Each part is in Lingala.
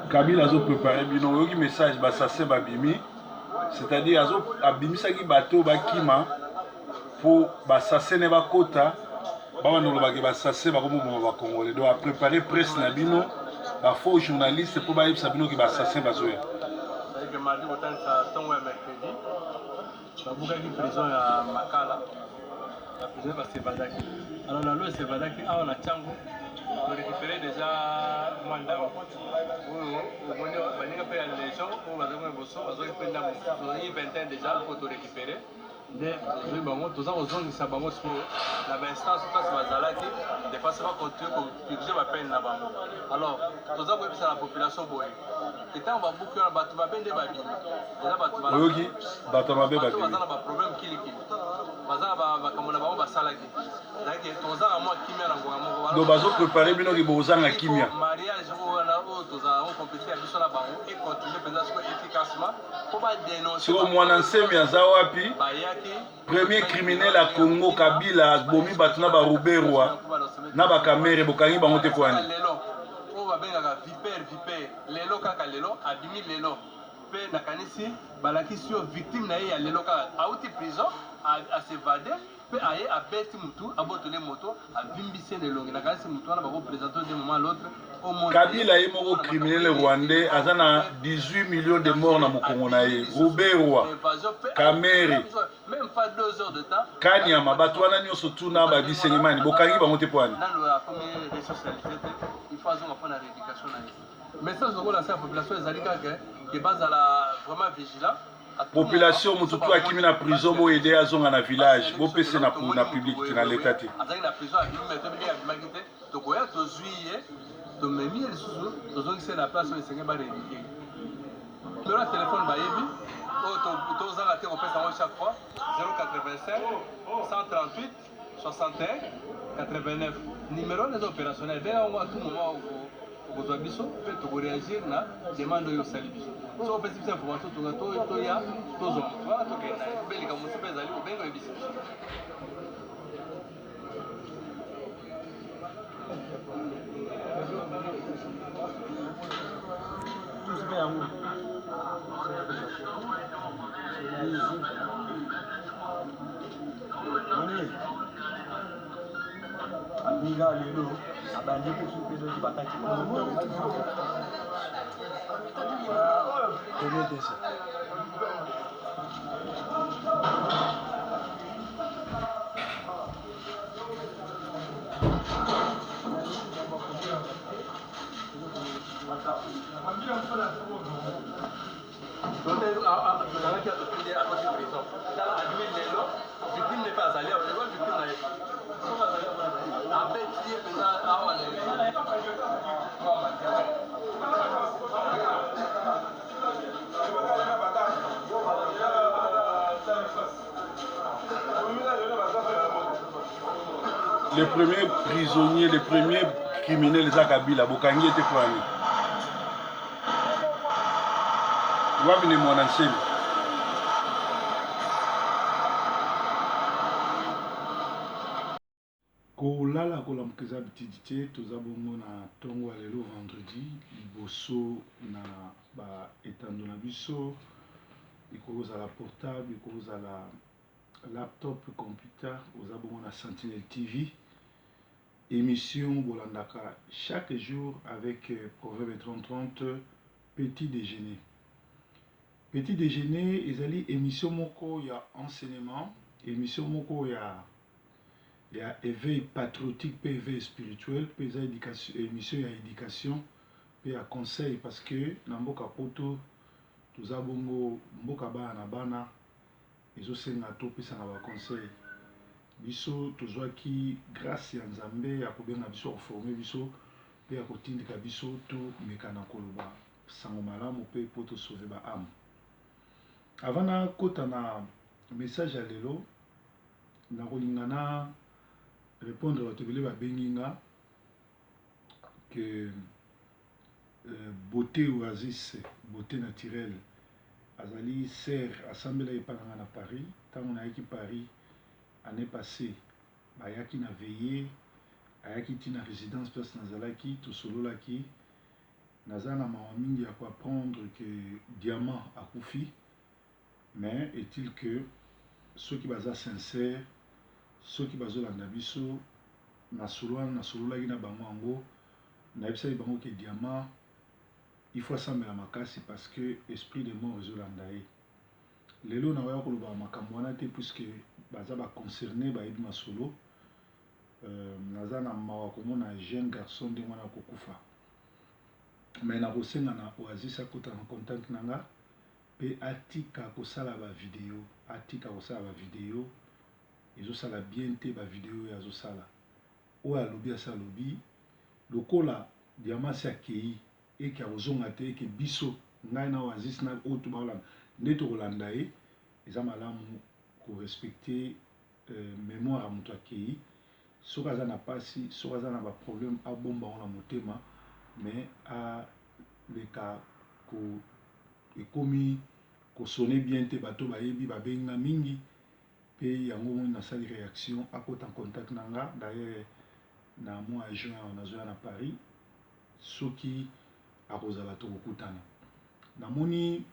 Kabila a préparé un message basassé babimi, c'est-à-dire azo abimisaki bateau bakima pour basassé ne bakota bawanolo baki basassé bakomoma bakongolais donc a préparé presse na bino ba faux journaliste pour bayebisa bino ki basassé bazoya. C'est que mardi botanisa tongo ya mercredi babukaki prison ya Makala la prison basevadaki alors la loi esevadaki awa na Tchango on récupérer déjà mandamo oyo omoni baninga mpe ya légion oyo bazaki boso bazwaki mpe ndambo tozali 21 déjà po torécupérer nde tozwi bango toza kozongisa bango sikoyo na bainstance place bazalaki defase bakontinue kopurge bapene na bango alors toza koyebisa na population boye etango babuki wana bato mabe nde babimi eza oyoki bato mabe babimi baza na baproblème kilikili baza na bakambo na bango basalaki ezalaki tozanga mwa kimia na ngonga moko donc bazoprépare bino ki bozanga kimia mariage oyo tozala kompétite ya biso na bango econtinue mpenza siko efficacement mpo badenonce siko mwana nsemi aza wapi bayaki premier criminel à Congo Kabila bomi bato na baruberwa na bakamere bokangi bango te kwani oyo babengaka vipere lelo kaka lelo abimi lelo mpe nakanisi balakisi yo victime na ye ya lelo kaka auti prison asevade mpe aye abeti mutu abotole moto avimbisi elongi nakanisi mutu wana bakopresente de moment à l'autre Kabila ye moko criminel rwandais aza na 18 millions de morts na mokongo na ye ruberwa kamere même pas 2 heures de temps kanyama bato wana nyonso tuna babisengemani bokangi bango te pwani il faut azonga mpo na rééducation na ye message okolasa ya population ezali kaka ke bazala vraiment vigilant population motu tu akimi na prison boyede azonga na village bopesa na public te na leta te azalaki na prison abimi me tobinde abimaki te tokoya tozwi ye tomemi ye lisusu tozongisi ye na place oyo esenge baréédike numero ya telefone bayebi oyo tozanga te kopesa yango chaque fois 085 138 61 89 numero wana eza opérationnel benga yango a tout moment okozwa biso mpe tokoréagir na demande oyo osali biso so opesi biso information toya tozwa motu wana tokenda belika mosi mpe ezali obenga oyebisi biso Amiga lelo abandi kusupedo bakati tozalaki atopinde akoti prison tala adimi lelo victime ne mpe azali awa eza victime na ye abeti ye mpenza awa les premiers prisonniers les premiers criminels eza Kabila bokangi ete kwani wapi ni mwana nsemi kolala kolamukeza bitidi te toza bongo na ntongo ya lelo vendredi liboso na baetando na biso ekozala portable ekozala laptop computer oza bongo na Sentinelle TV émission bolandaka chaque jour avec Proverbe 30-30 petit déjeuner. Petit déjeuner ezali émission moko ya enseignement, émission moko ya éveil patriotique pe éveil spirituel pe eza émission ya éducation pe ya conseil parce que na mboka poto toza bongo mboka bana na bana ezosenga topesana ba conseil biso tozwaki grâce ya Nzambe ya kobenga biso reformer biso pe ya kotindika biso to mekana koloba sango malamu pe po to sauver ba âme. Avant na kota na message ya lelo na kolinga na répondre bato ebele babengi nga que beauté oasis, beauté naturelle azali ser asambela epananga na Paris. Ntango nayaki Paris année passée bayaki na veillée, ayaki tina résidence place nazalaki tosololaki naza na mawa mingi ya koapprendre que diamant akufi, mais est-il que ceux qui baza sincère, ceux qui bazolanda biso nasololaki na bango yango nayebisaki bango que diamant il faut asambela makasi parce que esprit de mort ezolanda ye. Lelo nakoya koloba makambo wana te puisque baza baconcerné bayebi masolo. Naza na mawa komona jeune garçon ndenge wana kokufa, mais nakosenga na Oasis akota na contact na nga pe atika kosala bavideo, atika kosala bavideo ezosala bien te bavideo oyo azosala oyo alobi asa alobi lokola diamant si akei eke akozonga te eke biso ngai na Oasis na oyo tobaolanda nde tokolanda ye. Eza malamu korespecte mémoire ya moto akei soki aza na pasi soki aza na baproblème abomba ngo na motema, mais aleka ekomi kosone bien te bato bayebi babenga mingi pe yango moni nasali réaction akota en contact na nga. D'ailleurs na mois ya juin nazoya na Paris soki akozala tokokutana namoni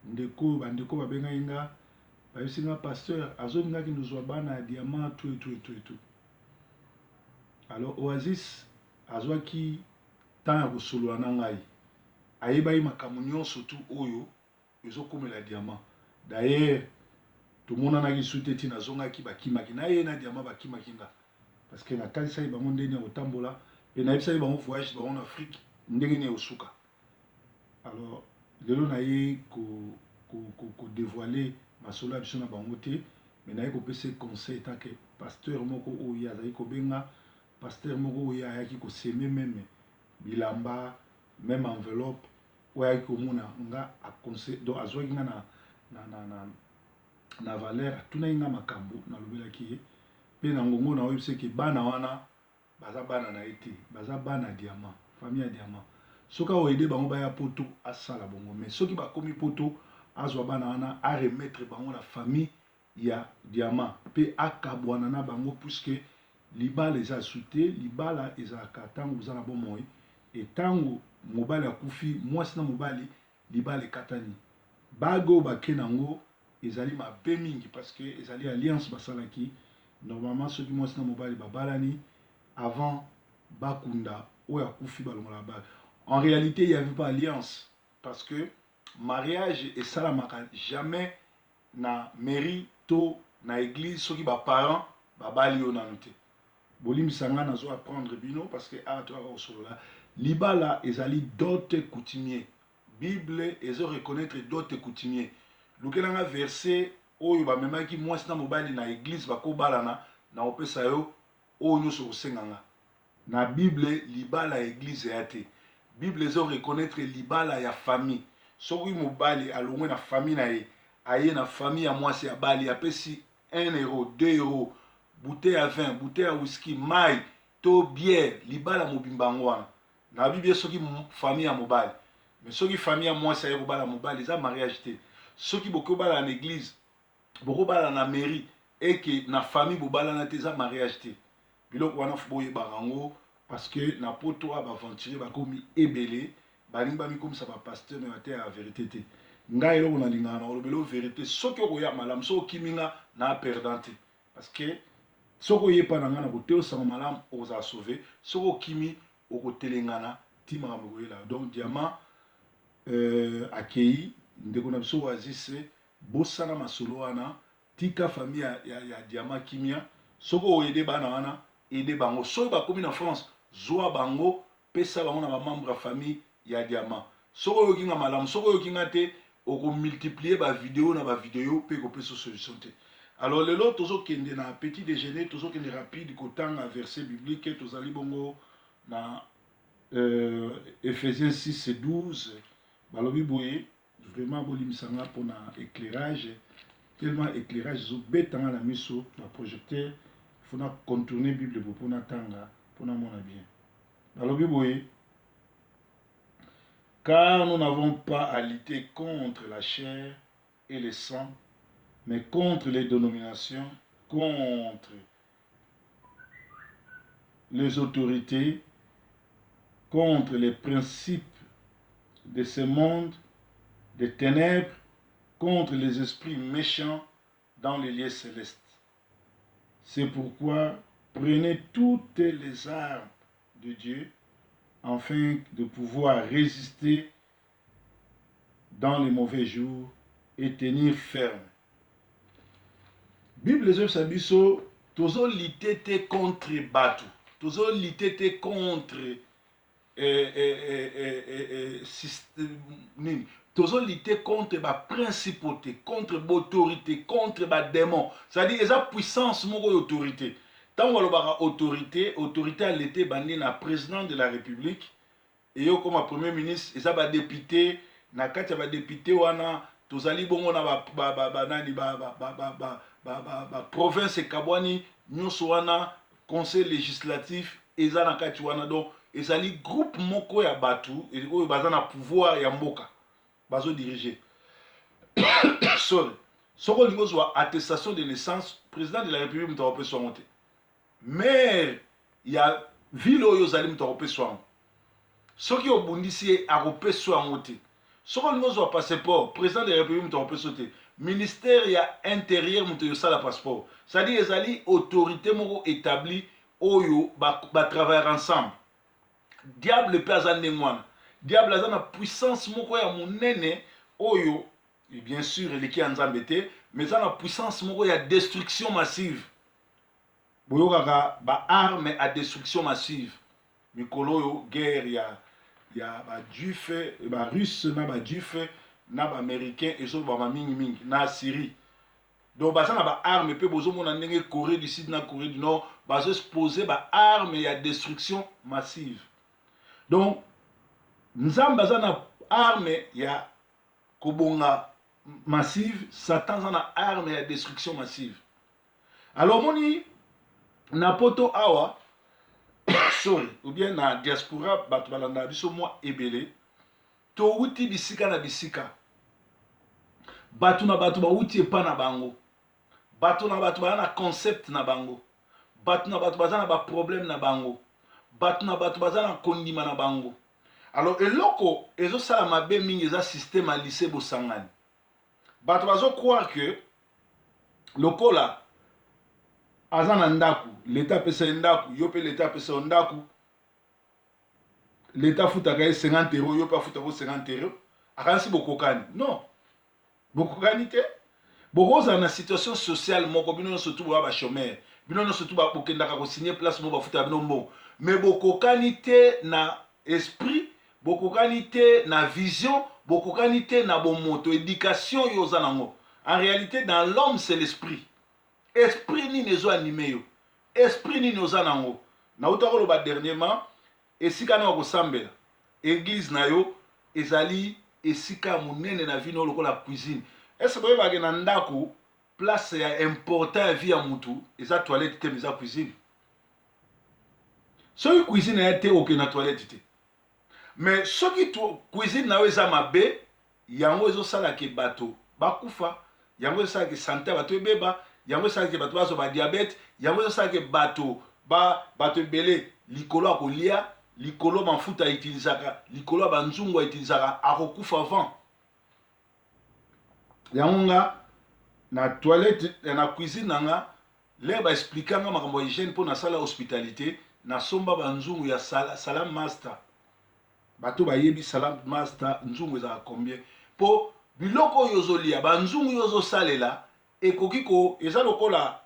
bandeko babengaki nga bayebisi nga pasteur azolingaki nozwa bana ya diamant tout. Alors Oasis azwaki temps ya kosolola na ngai ayebaki makambo nyonso tu oyo ezokomela diamant. D'ailleurs tomonanaki su te ntina azongaki bakimaki na ye na diamant bakimaki nga parce que natalisaki bango ndenge ya kotambola pe nayebisaki bango voyage bango na Afrique ndenge nini ekosuka. Alors lelo naye kodévoiler masolo ya biso na bango te, mais naye kopesa conseil tant que pasteur moko oyo azali kobenga pasteur moko oyo ayaki koseme meme bilamba même enveloppe oyo ayaki komona nga aconseil donc azwaki nga na valeur atunaki nga makambo nalobelaki ye mpe na ngongo na oyebisa ke bana wana baza bana na ye te, baza bana ya diamant, famille ya diamant. Soki aoyede bango baya poto asala bongo, mais soki bakomi poto azwa bana wana aremettre bango na famille ya diamant mpe akabwana na bango puisque libala eza sute libala ezalaka ntango oza na bomoi etango mobali akufi mwasi na mobali libala ekatani bague oyo bake nango ezali mabe mingi parce que ezali alliance basalaki. Normalement soki mwasi na mobali babalani avant bakunda oyo akufi balongola bague. En réalité il n'y avait pas alliance parce que mariage esalamaka jamais na mairie to na église soki baparent babali yo nanu te. Bolimbisa nga nazo apprendre bino parce que toaka kosolola libala ezali dot coutumier. Bible ezo reconnaître dot coutumier. Lukelanga verset oyo bamemaki mwasi na mobali na église bakobalana na opesa yo oyo nyonso kosenganga. Na Bible libala ya église ya te. Bible ezo reconnaître libala ya famille. Soki mobali alongwe na famille na ye aye na famille ya mwasi ya bali apesi 1 euro 2 euro bouteille ya vin bouteille ya whisky mai to bière libala mobimba yango wana na Bible soki famille ya mobali. Mais soki famille ya mwasi aye kobala mobali eza mariage te. Soki bokobala na église bokobala na mairie eke na famille bobalana te eza mariage te. Biloko wana fo boyebaka yango parce que na poto abaventure bakomi ebele balingi bamikomisa bapasteur me bate ya vérité te. Ngai eloko nalingaka na kolobela vérité soki okoya malamu soki okimi nga na perdant te parce que soki oyepa na nga na koteosama malamu okozala sauve soki okimi okotelengana ti makambo koyela. Donc diamant akei ndeko na biso Oasis bosana masolo wana tika famille ya diamant kimia soki oyede bana wana ede bango soki bakomi na France zwa bango pesa bango na bamembre ya famille ya diamant. Soki oyokinga malamu soki oyokinga te okomultiplier bavideo na bavideo mpe kopesa solution te. Alors lelo tozokende na petit déjeuner tozokende rapide kotanga verset biblique tozali bongo dans Ephésiens 6 et 12, balobi boye, vraiment bolimisanga pour éclairage, tellement éclairage, zo betanga la miso, la projecteur, faut contourner Bible pour tanga, pour mona bien. Balobi boye, car nous n'avons pas à lutter contre la chair et le sang, mais contre les dénominations, contre les autorités, contre les principes de ce monde, des ténèbres, contre les esprits méchants dans les lieux célestes. C'est pourquoi prenez toutes les armes de Dieu afin de pouvoir résister dans les mauvais jours et tenir ferme. Bible les sabiso tozo litete contre batu, tozo litete contre tozo lutter contre la principauté, contre l'autorité, contre les démons. C'est-à-dire, il y a puissance de l'autorité. Tant qu'on a autorité, autorité a été bandée dans le président de la République, et comme premier ministre, il y a des députés, il y a des députés, tozali bongo na province Kabwani, nyonso wana conseil législatif, eza na kati wana donc ezali groupe moko ya batu oyo baza na pouvoir ya mboka bazo diriger. Sorry. Soko limozwa attestation de naissance, président de la République mutarope soa te. Maire ya ville oyo zali mutarope soa. Soki obundisi arope soa te. Soko limozwa passeport, président de la République mutarope soa te. Ministère ya intérieur muto sala passeport. C'est-à-dire ezali autorité moko établie oyo ba travailler ensemble. Diable peut aza ndengwana. Diable aza na puissance moko ya monene oyo, et bien sûr eleki ya nzambe te, mais aza na puissance moko ya destruction massive. Boyokaka ba arme à destruction massive. Mikolo oyo guerre ya ba juif, ba russe na ba juif na ba américain ezo ba mingi na Syrie. Donc baza na ba arme pe bozo mona ndenge Corée du Sud na Corée du Nord bazo exposer ba arme ya destruction massive. Donc nzambe aza na arme ya kobonga massive, Satan aza na arme ya destruction massive. Alors moni na poto awa sorry, ou bien na diaspora bato balanda biso mwa ebele to wuti bisika na bisika. Bato na bato ba wuti epa na bango. Bato na bato ba na concept na bango. Bato na bato baza na ba problème na bango. Bato na bato baza na kondima na bango. Alors eloko ezo sala mabe mingi eza système à lycée bosangani. Bato bazo croire que lokola aza na ndaku, l'état pesa ndaku, yo pe l'état pesa ndaku. L'état futaka 50 €, yo pe futaka 50 €. Akansi bokokani. Non. Bokokani te. Bokoza na situation sociale moko bino surtout ba chômeur. Bino surtout ba bokendaka ko signer place mo ba futa bino mbo. Mais bokokani te na esprit, bokokani te na vision, bokokani te na bomoto, éducation yo zanango. En réalité dans l'homme c'est l'esprit. Esprit ni nezo animé yo. Esprit ni noza nango. Na utako ba dernièrement esika na ko sambela. Église na yo ezali esika munene na vino lokola cuisine. Est-ce que ba na ndako place ya important vie ya mutu, eza toilette te eza cuisine. Soki cuisine ya te oke na toilette te. Mais soki cuisine na yo eza mabe, yango ezo sala ke bato bakufa, yango ezo sala ke santé bato ebeba, yango ezo sala ke bato bazo ba diabète, yango ezo sala ke bato bato ebele likolo akolia, likolo mafuta utilisaka, likolo banzungu utilisaka akokufa avant. Yango nga na toilette na cuisine nanga le ba expliquanga makambo hygiène pour na sala hospitalité na somba banzungu ya salam master. Bato bayebi salam master nzungu za combien po biloko yozolia banzungu yozo salela ekokiko eza lokola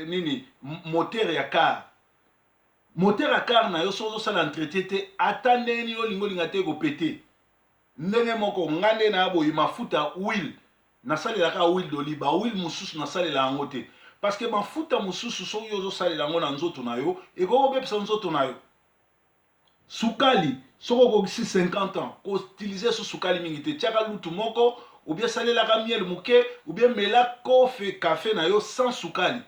nini moteur ya car. Moteur ya car na yo sozo sala entretien te atandeni yo lingolinga te ko péter. Ndenge moko ngande na boyi mafuta huile na salela ka huile d'olive, huile mususu na salela yango te. Parce que mafuta mususu so yozo salela yango na nzoto na yo, ekoko bepesa nzoto na yo. sukali soko kokisi 50 ans koutilize so sukali mingi te tiaka lutu moko ou bien salelaka miel moke ou bien mela kofe café na yo sans sukali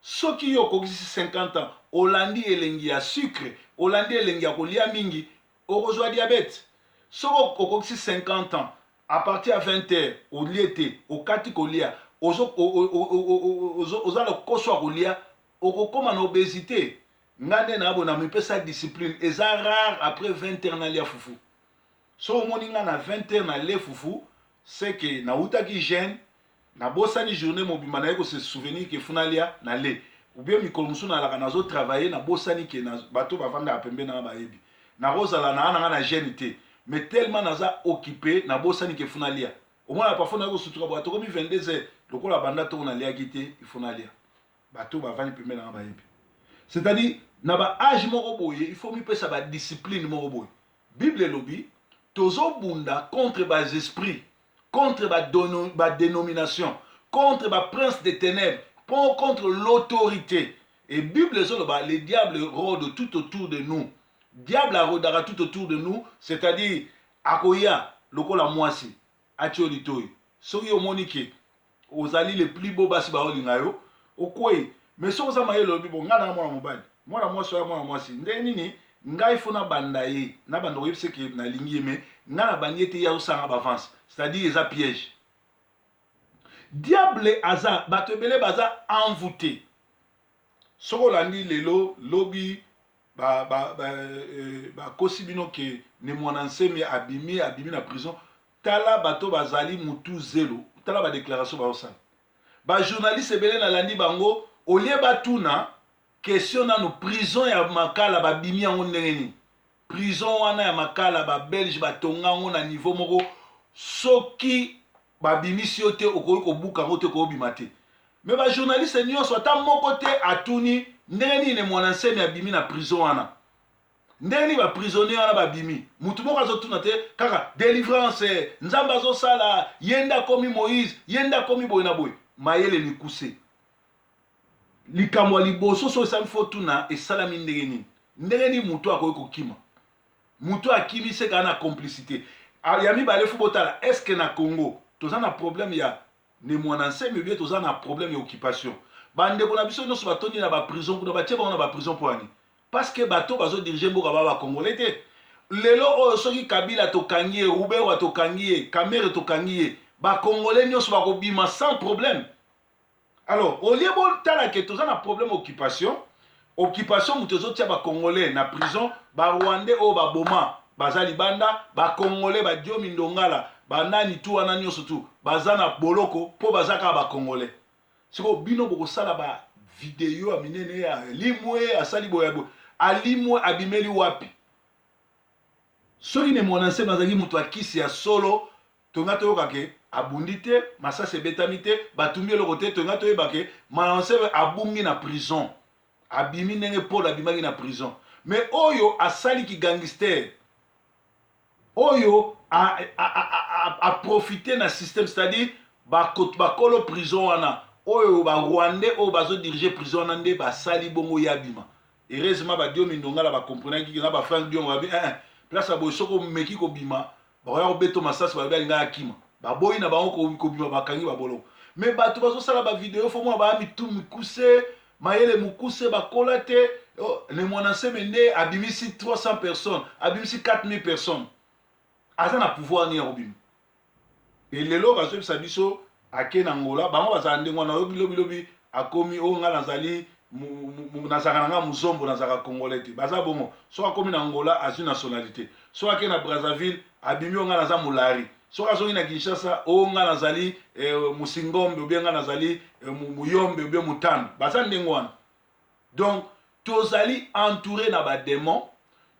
soki yo kokisi 50 ans olandi elengi ya sucre olandi elengi ya kolia mingi okozwa diabete soko okokisi 50 ans à partir ya 20 heures olie te okati kolia oza lokoso ya kolia okokóma na obésité nga nde nabona mipesa discipline eza rare après 20 heures nalia fufu so omoni nga na 20 heures nalie fufu c'est que nautaki gêne nabosani journée mobimba naye kose souvenir ke funa lia na le ou bien mikolo mosusu nalaka nazotravaille nabosani ke bato bavandaka pembe nanga bayebi nakozala na nga na gêne te mais tellement naza occupé nabosani ke funa lia omona parfois naye kosutuka bato komi 22 heures lokola banda toko naliaki te ifuna lia bato bavandi pembe nanga bayebi c'est-à-dire na ba âge moko boye il faut mipesa ba discipline moko boye bible elobi tozobunda contre bas esprits contre ba dénomination contre ba prince des ténèbres contre l'autorité et bible ezoloba le diable rôde tout autour de nous diable arodaka tout autour de nous c'est-à-dire akoya lokola mwasi atio litoyi soki omoni ke ozali le plus beau basi baolinga yo okwei mais soki oza mayele lobi bo nga na mwana mobali mwana mwasi oya mwana mwasi nde nini ngai fo na banda ye na banda koyebisa ke nalingi ye me nga na bandi ete ye azosanga bavance c'est-à-dire eza piège diable aza bato ebele baza envoûté soki olandi lelo lobi bakosi bino ke ne mwana nsemi abimi na prison tala bato bazali mutu zelo tala badéclaration bazosala bajournaliste ebele nalandi bango olie batuna question nano prison ya makala babimi yango ndenge nini prison wana ya makala babelge batonga yango na niveau moko soki babimisi yo te okoki kobuka yango te koobima te me bajournaliste nyonso ata moko te atuni ndenge nini ne mwana nsemi abimi na prison wana ndenge nini baprisonnier wana babimi mutu moko azotuna te kaka délivrance nzambe azosala ye nde akomi moïse ye nde akomi boye na boye mayele mikuse likambo ya liboso so esali fo tuna esalami ndenge nini mutu akoki kokima mutu akimi se kaka na complicité ya mibale fo botala estce na Congo toza na problème ya ne mwana nsemi obie toza na problème ya occupation bandeko na biso nyonso batondi na baprison kuna batie bango na baprison mpo ani parce que bato bazodirige mboka ba bakongolais te lelo oyo soki kabila tokangi ye rubera tokangi ye kamere tokangi ye bakongolais nyonso bakobima sans problème alors olie botala ke toza na problème occupation moto ezotia bakongolais na prison barwandais oyo baboma baza libanda bakongolais badiomi ndongala banani tu wana nyonso tu baza na boloko mpo baza kaka bakongolais siko bino bokosala bavideo ya minene ya limwe asali boya boye alimwe abimeli wapi soki ne mwana nsemi azalaki moto akisi ya solo tonga toyoka ke abundi te masasi ebetami te batumbi eloko te tonga toyeba ke mwana nsemi abungi na prison abimi ndenge Paul abimaki na prison mais oyo asaliki gangster oyo aprofite na système c'est-à-dire bakolo prison wana oyo barwandais oyo bazodirige prison wana nde basali bongo yabima heureusement badiomi ndongala bakomprenaki na bafrank diongo babi place ya boye soko omeki kobima bakoya kobeto masasi balobi alinga akima baboyi na bango kobima bakangi baboloko mais bato bazosala bavideo fo mwana baya mitu mikuse mayele mokuse bakola te ne mwana nsemi nde abimisi 300 personnes abimisi 4000 personnes aza na pouvoir ni ya kobima elelo bazoyebisa biso ake na ngola bango bazala ndenge wana oyo bilobilobi akomi oyo nga nazali nazalaka na nga muzombo nazalaka congolais te baza bongo soki akomi na ngola azwi nationalité soki ake na brazzaville abimi oyo nga naza molari soki azongi na kinshasa oyo nga nazali musingombe obie nga nazali muyombe obie mutando baza ndenge wana donc tozali entouré na badémon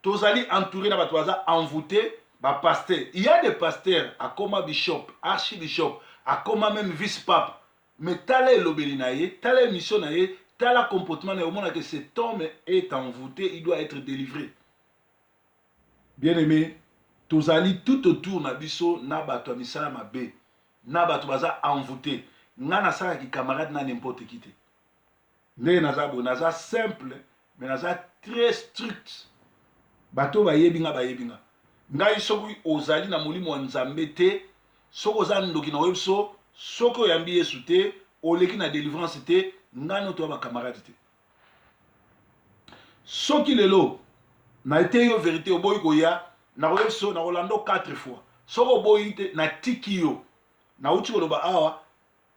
tozali entouré na bato baza envoûté bapasteur il y a des pasteurs akoma bishop archibishop akoma même vice-pape mais tala elobeli na ye tala émission na ye tala comportement na ye omona que cet homme est envoûté il doit être délivré bien aimé tozali tout autour na biso na bato ya misala mabe na bato baza envoûté nga nasalaki camarade na n'importe qui te ndenge naza boye naza simple mais naza très strict bato bayebinga bayebinga ngai soki ozali na molimo wa nzambe te soki oza ndoki na webso soki oyambi yesu te oleki na délivrance te ngai no toya bakamarade te soki lelo na ete yo vérité oboyi koya na webso na kolando 4 fois soki oboyi te na tiki yo nauti koloba awa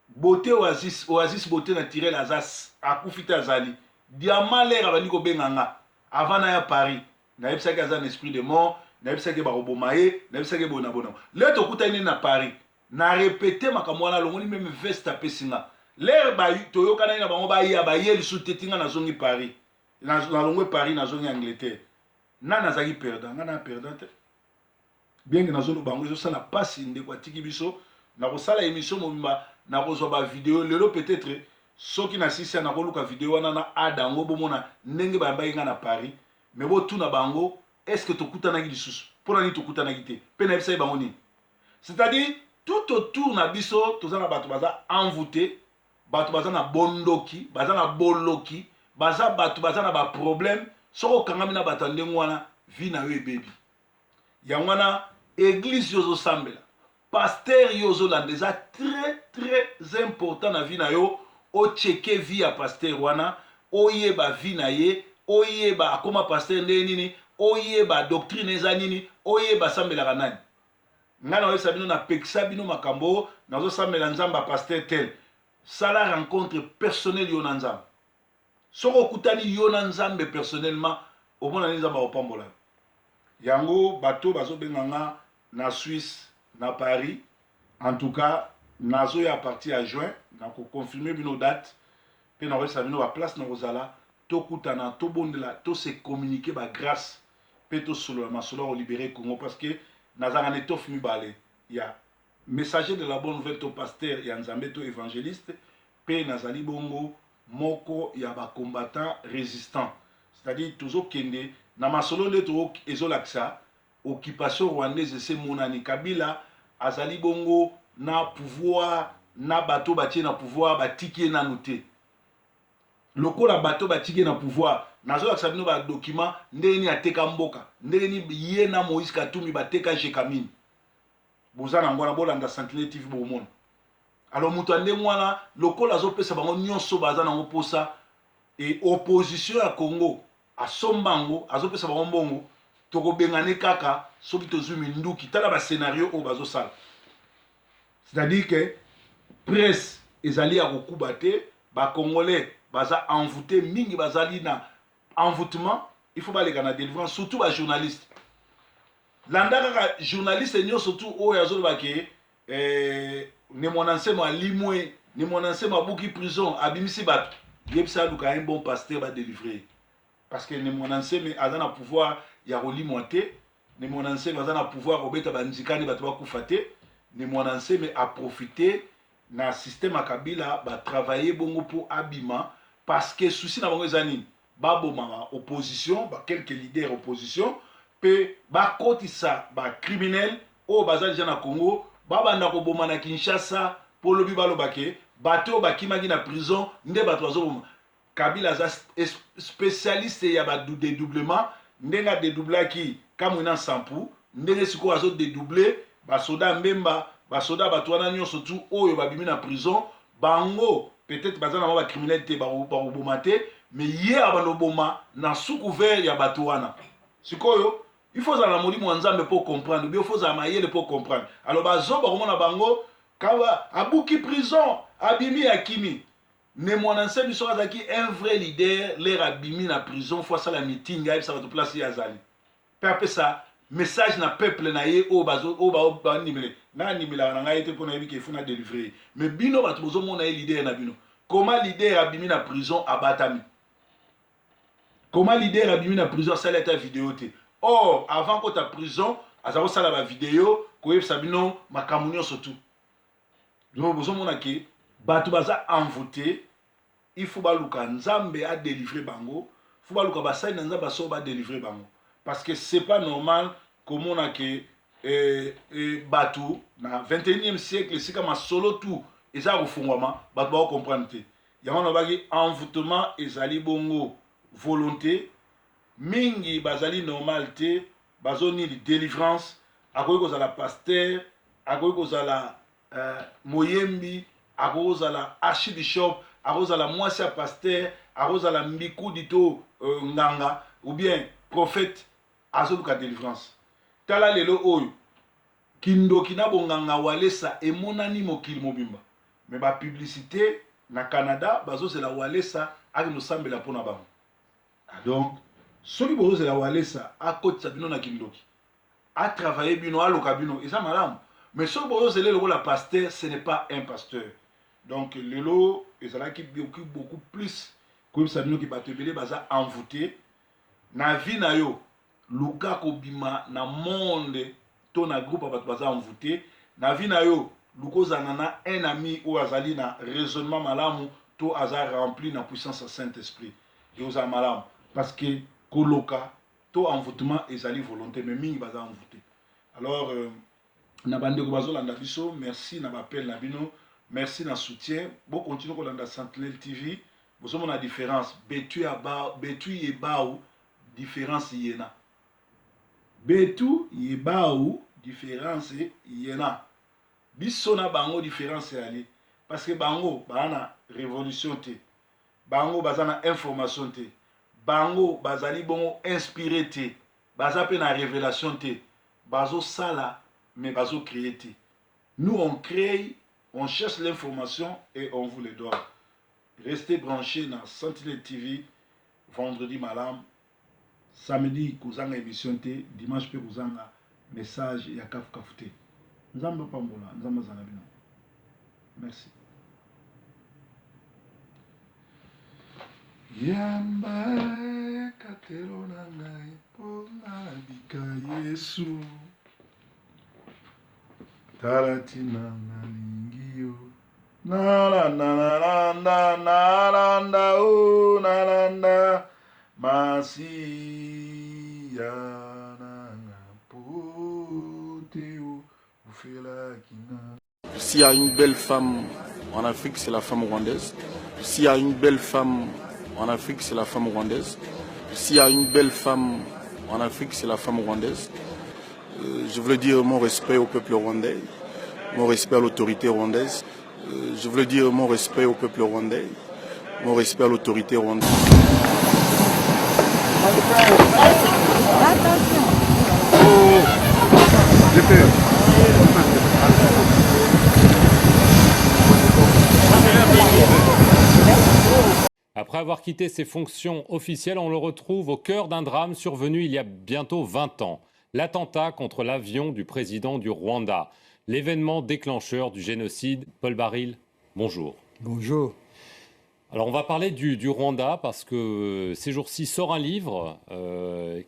bote oasis bote na tirel azas akufi te azali diamant lere abandi kobenga nga avant na ya Paris nayebisaki aza na esprit de mort nayebisaki bakoboma ye nayebisaki boye na bona le tokutani na Paris na répété makambo wana longoli meme veste apesi nga lere toyokanani na bango baya baye lisu te tinga nazongi Paris nalongwe Paris nazongi Angleterre na nazalaki perdant nga na perdant te bien que nazoloba bango ezosala pasi ndeko atiki biso na kosala émission mobimba na kozwa bavideo lelo peut-être soki na sisi na koluka video wana na adango bomona ndenge bayambaki nga na Paris mais botuna bango est-ce que tokutanaki lisusu mpona nini tokutanaki te mpe nayebisaki bango nini c'est-à-dire tout autour na biso toza na bato baza envoûté bato baza na bondoki baza na boloki baza bato baza na baproblème soki okangami na bato ya ndenge wana vi na yo ebebi yango wana église yo ozosambela pasteur yo ozolanda eza très très important na vi na yo ocheke vi ya pasteur wana oyeba vi na ye oyeba akoma pasteur ndenge nini oyeba doctrine eza nini oyeba asambelaka nani ngai naoyebisa bino napekisa bino makambo nazosambela nzambe ya pasteur tel sala rencontre personnelle yo na nzambe soki okutani yo na nzambe personnellement omona nini nzambe akopambola yo yango bato bazobenga nga na Suisse na Paris en tout cas nazoya à partir ya juin nakoconfirme bino date mpe nakoyebisa bino baplace na kozala tokutana tobondela tose communiquer bagrâce mpe tosolola masolo ya kolibere Congo parce que nazanga na etofe mibale ya messager de la bonne nouvelle to pasteur ya nzambe to évangéliste mpe nazali bongo moko ya bacombattant résistant c'est-à-dire tozokende na masolo nde ezolakisa occupation rwandaise esemonani Kabila azali bongo na pouvoir na bato batie na pouvoir batiki ye nanu te lokola bato batiki ye na pouvoir nazolakisa bino badocument ndenge nini ateka mboka ndenge nini ye na Moïse Katumbi bateka Jekamine boza na ngwana bolanda Sentinelle TV bomona alors moto ande mwana lokola azopesa bango nyonso baza nango posa et opposition ya Congo asombango azopesa bango mbongo tokobengane kaka soki tozwi minduki tala ba scénario oyo bazosala c'est-à-dire que presse ezali ya kokuba te bacongolais baza envoûté mingi bazali na envoûtement il faut baleka na délivrance surtout bajournaliste landa kaka journaliste nyonso tu oyo azoloba ke ne mwana nsemo alimwe ne mwana nsemo abuki prison abimisi bato yebisa aluka un bon pasteur badélivrer parce que ne mwana nsemo aza na pouvoir ya kolimwa te ne mwana nsemo aza na pouvoir kobeta banzikani bato bakufa te ne mwana nsemo aprofite na système ya Kabila batravaille bongo mpo abima parce que souci na bango eza nini babomaka opposition bakelke leader opposition mpe bakotisa bacriminel oyo baza deja na Congo babanda koboma na Kinshasa mpo lobi balobake bato oyo bakimaki na prison nde bato bazoboma Kabila aza spécialiste ya badédoublement ndenge adédoublaki Kamwina Sampu ndenge sikoyo azodédouble basoda mbemba basoda bato wana nyonso tu oyo babimi na prison bango peut-être baza na bacriminel te bakoboma te mais ye abanoboma na sous couvert ya bato wana sikoyo il faut ozala na molimo wa nzambe mpo comprendre bien il faut ozala mayele mpo comprendre alors bazoba komona bango kawa abuki prison abimi akimi ne mwana nse biso azalaki un vrai leader lere abimi na prison fo asala meeting ayebisa bato place ye azali mpe apesa message na peuple na ye oyo banimele nga animelaka na ngai te mpo nayebi ke efuna délivrer mais bino bato bozomona ye leader na bino comment leader abimi na prison abatami comment leader abimi na prison asali ata video te or avant kota prison aza kosala bavideo koyebisa bino makambo nyonso tu bozomona ke bato baza envoûté il faut baluka nzambe adélivrer bango il faut baluka basali na nzambe aso badélivrer bango parce que c'est pas normal komona ke bato na 21e siècle esika masolo tu eza kofungwama bato bakocomprendre te yango nabaki envoûtement ezali bongo volonté mingi bazali normal te bazonini délivrance akoki kozala pasteur akoki kozala moyembi akoki kozala archibishop akoki kozala mwasi ya pasteur akoki kozala mbikudi to nganga ou bien prophète azoluka délivrance tala lelo oyo kindoki na bonganga walesa emonani mokili mobimba me bapublicité na Canada bazozela walesa akinosambela mpona bango donc soki bozozela walesa akotisa bino na kindoki atravaille bino aloka bino eza malamu mais soki bozozela lokola pasteur ce n'est pas un pasteur donc lelo ezalaki beaucoup plus koyebisa bino ki bato ebele baza envoûté na vie na yo luka kobima na monde to na groupe ya bato baza envoûté na vie na yo luka ozala na un ami oyo azali na raisonnement malamu to aza rempli na puissance ya Saint-Esprit et ozala malamu parce que koloka to envoûtement ezali volonté mais mingi baza envoûté alors na bandeko bazolanda biso merci na bapel na bino merci na soutien bo continue kolanda Sentinelle TV bozomona différence betu yebau différence yena betu yebau différence yena biso na bango différence yali parce que bango bana révolution te bango bazana information te bango bazali bongo inspiré te baza pe na révélation te bazo sala mais bazo créer te nous on crée on cherche l'information et on vous le donne restez branchés dans Sentinelle TV vendredi malam samedi kozanga émission te dimanche pe kozanga message ya kafu te nzamba pambola nzamba zana bino merci yamba katelo na ngai mpona bika Yesu talatina nalingi yo nalanda o nalanda masiya nanga pote o ufela kina. S'il y a une belle femme en Afrique, c'est la femme rwandaise. S'il y a une belle femme en Afrique, c'est la femme rwandaise. S'il y a une belle femme en Afrique, c'est la femme rwandaise. Je voulais dire mon respect au peuple rwandais, mon respect à l'autorité rwandaise. Je voulais dire mon respect au peuple rwandais, mon respect à l'autorité rwandaise. Après avoir quitté ses fonctions officielles, on le retrouve au cœur d'un drame survenu il y a bientôt 20 ans. L'attentat contre l'avion du président du Rwanda. L'événement déclencheur du génocide. Paul Baril, bonjour. Bonjour. Alors on va parler du Rwanda parce que ces jours-ci sort un livre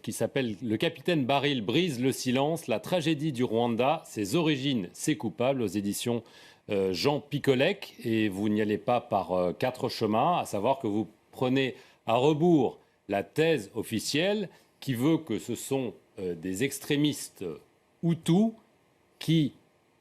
qui s'appelle « Le capitaine Baril brise le silence, la tragédie du Rwanda, ses origines, ses coupables » aux éditions Jean Picolec. Et vous n'y allez pas par quatre chemins, à savoir que vous prenez à rebours la thèse officielle qui veut que ce sont des extrémistes Hutus qui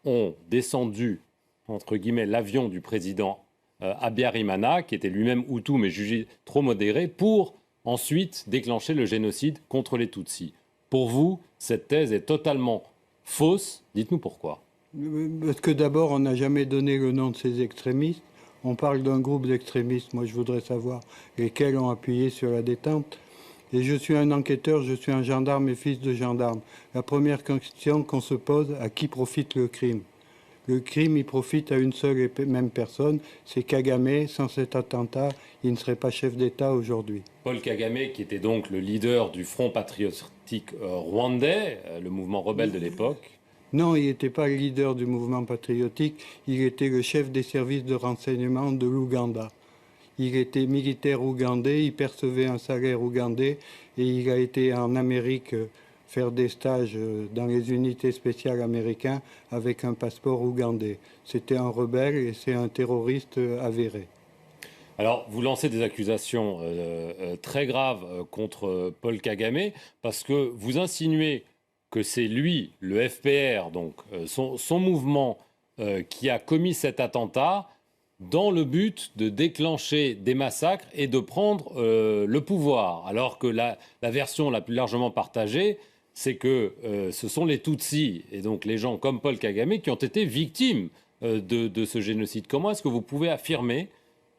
ont descendu, entre guillemets, l'avion du président Habyarimana, qui était lui-même Hutu mais jugé trop modéré, pour ensuite déclencher le génocide contre les Tutsis. Pour vous, cette thèse est totalement fausse. Dites-nous pourquoi. Parce que d'abord, on n'a jamais donné le nom de ces extrémistes. On parle d'un groupe d'extrémistes. Moi, je voudrais savoir lesquels ont appuyé sur la détente. Et je suis un enquêteur, je suis un gendarme et fils de gendarme. La première question qu'on se pose, à qui profite le crime ? Le crime, il profite à une seule et même personne, c'est Kagame. Sans cet attentat, il ne serait pas chef d'État aujourd'hui. Paul Kagame, qui était donc le leader du Front patriotique rwandais, le mouvement rebelle de l'époque. Non, il n'était pas le leader du mouvement patriotique, il était le chef des services de renseignement de l'Ouganda. Il était militaire ougandais, il percevait un salaire ougandais et il a été en Amérique faire des stages dans les unités spéciales américaines avec un passeport ougandais. C'était un rebelle et c'est un terroriste avéré. Alors, vous lancez des accusations très graves contre Paul Kagame parce que vous insinuez que c'est lui, le FPR, donc son mouvement, qui a commis cet attentat. dans le but de déclencher des massacres et de prendre le pouvoir. Alors que la version la plus largement partagée, c'est que ce sont les Tutsis, et donc les gens comme Paul Kagame, qui ont été victimes de ce génocide. Comment est-ce que vous pouvez affirmer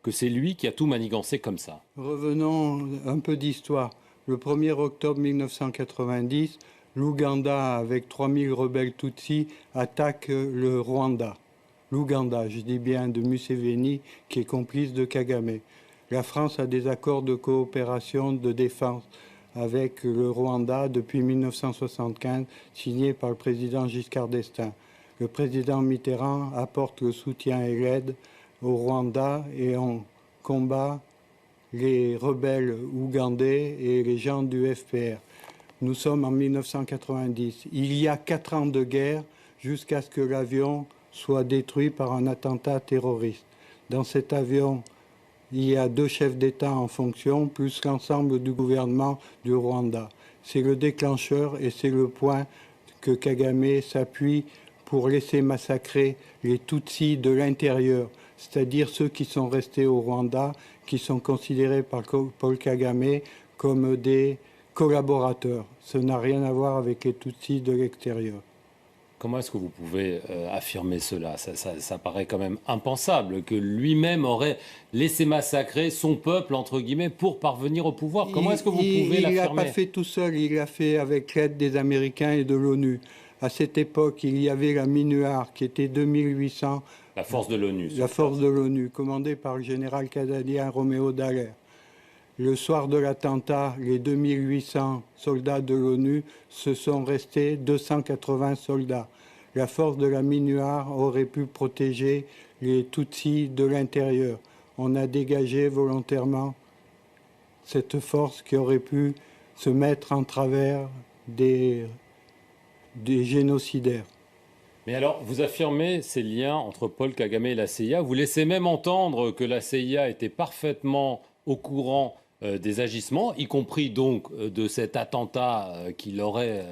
que c'est lui qui a tout manigancé comme ça? Revenons un peu d'histoire. Le 1er octobre 1990, l'Ouganda, avec 3000 rebelles Tutsis, attaque le Rwanda. L'Ouganda, je dis bien, de Museveni, qui est complice de Kagame. La France a des accords de coopération de défense avec le Rwanda depuis 1975, signés par le président Giscard d'Estaing. Le président Mitterrand apporte le soutien et l'aide au Rwanda et on combat les rebelles ougandais et les gens du FPR. Nous sommes en 1990. Il y a 4 ans de guerre jusqu'à ce que l'avion soit détruit par un attentat terroriste. Dans cet avion, il y a 2 chefs d'État en fonction, plus l'ensemble du gouvernement du Rwanda. C'est le déclencheur et c'est le point que Kagame s'appuie pour laisser massacrer les Tutsis de l'intérieur, c'est-à-dire ceux qui sont restés au Rwanda, qui sont considérés par Paul Kagame comme des collaborateurs. Ce n'a rien à voir avec les Tutsis de l'extérieur. Comment est-ce que vous pouvez affirmer cela? Ça paraît quand même impensable que lui-même aurait laissé massacrer son peuple, entre guillemets, pour parvenir au pouvoir. Comment est-ce que vous pouvez l'affirmer? Il l'a pas fait tout seul, il l'a fait avec l'aide des Américains et de l'ONU. À cette époque, il y avait la MINUAR, qui était 2800... La force de l'ONU. La force de l'ONU, commandée par le général canadien Roméo Dallaire. Le soir de l'attentat, les 2800 soldats de l'ONU se sont restés 280 soldats. La force de la MINUAR aurait pu protéger les Tutsis de l'intérieur. On a dégagé volontairement cette force qui aurait pu se mettre en travers des génocidaires. Mais alors, vous affirmez ces liens entre Paul Kagame et la CIA. Vous laissez même entendre que la CIA était parfaitement au courant des agissements, y compris donc de cet attentat qu'il aurait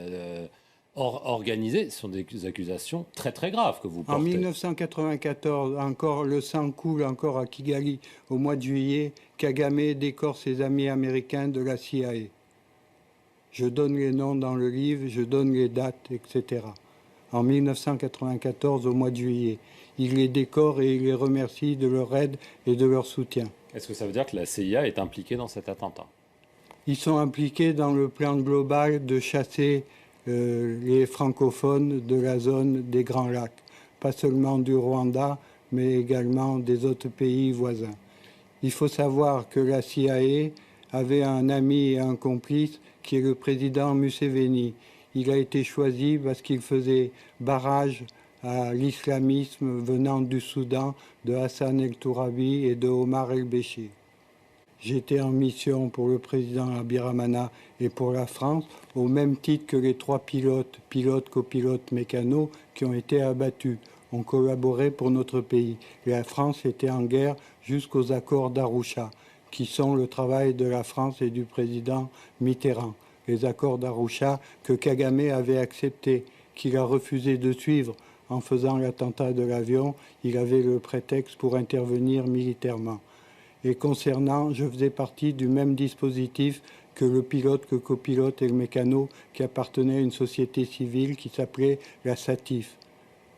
organisé. Ce sont des accusations très très graves que vous portez. En 1994, encore le sang coule encore à Kigali. Au mois de juillet, Kagame décore ses amis américains de la CIA. Je donne les noms dans le livre, je donne les dates, etc. En 1994, au mois de juillet, il les décore et il les remercie de leur aide et de leur soutien. Est-ce que ça veut dire que la CIA est impliquée dans cet attentat? Ils sont impliqués dans le plan global de chasser les francophones de la zone des Grands Lacs, pas seulement du Rwanda, mais également des autres pays voisins. Il faut savoir que la CIA avait un ami et un complice qui est le président Museveni. Il a été choisi parce qu'il faisait barrage à l'islamisme venant du Soudan, de Hassan el-Tourabi et de Omar el-Béchir. J'étais en mission pour le président Abiramana et pour la France, au même titre que les 3 pilotes, copilotes, mécanos, qui ont été abattus. On collaborait pour notre pays. La France était en guerre jusqu'aux accords d'Arusha, qui sont le travail de la France et du président Mitterrand. Les accords d'Arusha que Kagame avait acceptés, qu'il a refusé de suivre en faisant l'attentat de l'avion. Il avait le prétexte pour intervenir militairement. Et concernant, je faisais partie du même dispositif que le pilote, que copilote et le mécano qui appartenait à une société civile qui s'appelait la SATIF.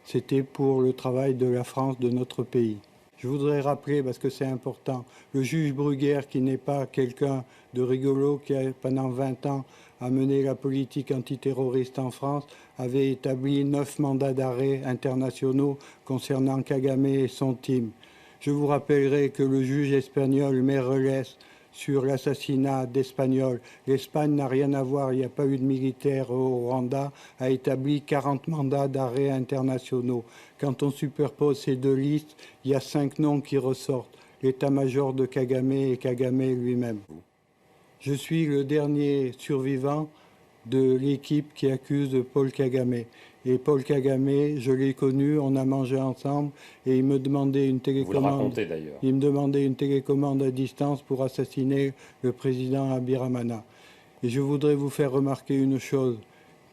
C'était pour le travail de la France, de notre pays. Je voudrais rappeler, parce que c'est important, le juge Bruguière, qui n'est pas quelqu'un de rigolo, qui a pendant 20 ans a mené la politique antiterroriste en France, avait établi 9 mandats d'arrêt internationaux concernant Kagame et son team. Je vous rappellerai que le juge espagnol Meirelles, sur l'assassinat d'Espagnols, l'Espagne n'a rien à voir, il n'y a pas eu de militaire au Rwanda, a établi 40 mandats d'arrêt internationaux. Quand on superpose ces 2 listes, il y a 5 noms qui ressortent, l'état-major de Kagame et Kagame lui-même. Je suis le dernier survivant de l'équipe qui accuse Paul Kagame. Et Paul Kagame, je l'ai connu, on a mangé ensemble et il me demandait une télécommande. Vous le racontez d'ailleurs. Il me demandait une télécommande à distance pour assassiner le président Abiramana. Et je voudrais vous faire remarquer une chose.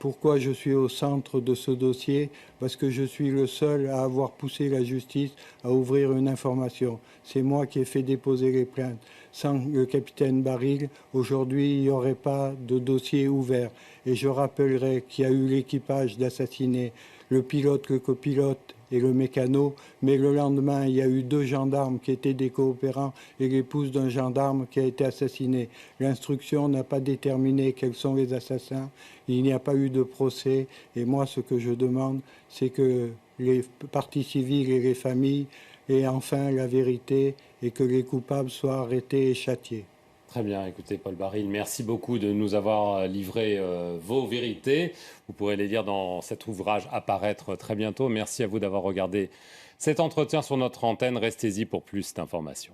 Pourquoi je suis au centre de ce dossier? Parce que je suis le seul à avoir poussé la justice à ouvrir une information. C'est moi qui ai fait déposer les plaintes. Sans le capitaine Baril, aujourd'hui, il n'y aurait pas de dossier ouvert. Et je rappellerai qu'il y a eu l'équipage d'assassiner le pilote, le copilote et le mécano, mais le lendemain, il y a eu 2 gendarmes qui étaient des coopérants et l'épouse d'un gendarme qui a été assassiné. L'instruction n'a pas déterminé quels sont les assassins, il n'y a pas eu de procès, et moi, ce que je demande, c'est que les parties civiles et les familles aient enfin la vérité et que les coupables soient arrêtés et châtiés. Très bien, écoutez Paul Baril, merci beaucoup de nous avoir livré vos vérités. Vous pourrez les lire dans cet ouvrage à paraître très bientôt. Merci à vous d'avoir regardé cet entretien sur notre antenne. Restez-y pour plus d'informations.